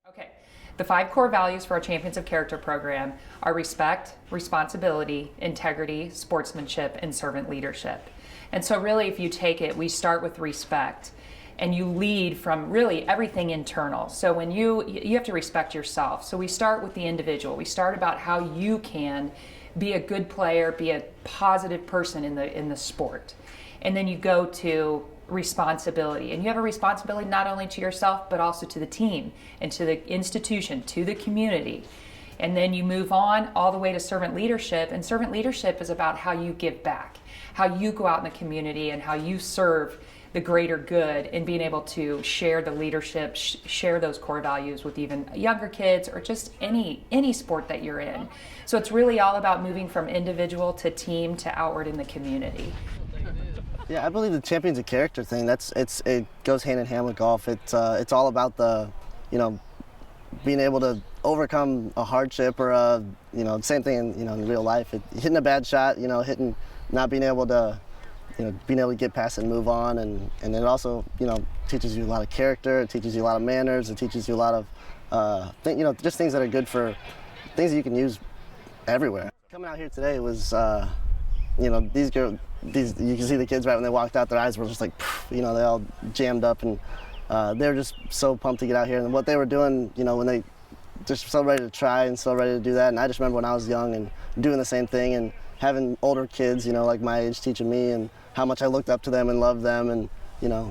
Okay, the 5 core values for our Champions of Character program are respect, responsibility, integrity, sportsmanship, and servant leadership. And so really, if you take it, we start with respect, and you lead from really everything internal. So when you have to respect yourself. So we start with the individual. We start about how you can be a good player, be a positive person in the sport. And then you go to responsibility, and you have a responsibility not only to yourself but also to the team and to the institution, to the community. And then you move on all the way to servant leadership, and servant leadership is about how you give back, how you go out in the community and how you serve the greater good, and being able to share the leadership, share those core values with even younger kids or just any sport that you're in. So it's really all about moving from individual to team to outward in the community. Yeah, I believe the Champions of Character thing, it goes hand in hand with golf. It's all about the, being able to overcome a hardship or same thing in real life. Hitting a bad shot, not being able to, being able to get past it and move on, and it also, teaches you a lot of character. It teaches you a lot of manners. It teaches you a lot of, just things that are good for, things that you can use everywhere. Coming out here today was, these girls. You can see the kids right when they walked out, their eyes were just like, they all jammed up, and they were just so pumped to get out here. And what they were doing, when they just so ready to try and so ready to do that. And I just remember when I was young and doing the same thing and having older kids, like my age teaching me, and how much I looked up to them and loved them and,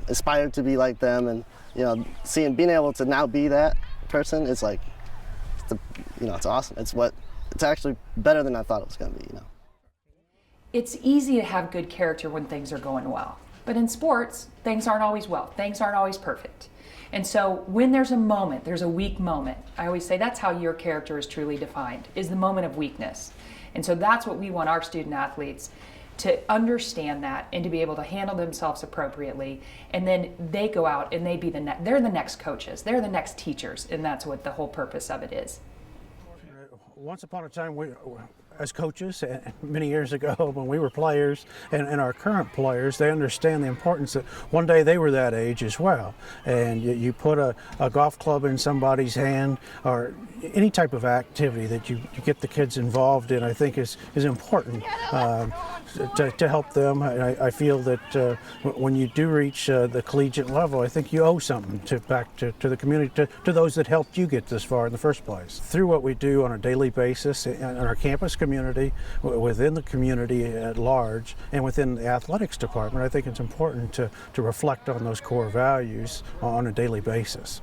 aspired to be like them. And, being able to now be that person, it's like, it's awesome. It's actually better than I thought it was going to be, It's easy to have good character when things are going well. But in sports, things aren't always well. Things aren't always perfect. And so when there's a moment, there's a weak moment, I always say that's how your character is truly defined, is the moment of weakness. And so that's what we want our student athletes to understand, that and to be able to handle themselves appropriately. And then they go out and they're the next coaches, they're the next teachers, and that's what the whole purpose of it is. Once upon a time, as coaches, many years ago when we were players, and our current players, they understand the importance that one day they were that age as well. And you put a golf club in somebody's hand, or any type of activity that you get the kids involved in, I think is important to help them. I feel that when you do reach the collegiate level, I think you owe something back to the community, to those that helped you get this far in the first place. Through what we do on a daily basis in our campus community, within the community at large, and within the athletics department, I think it's important to reflect on those core values on a daily basis.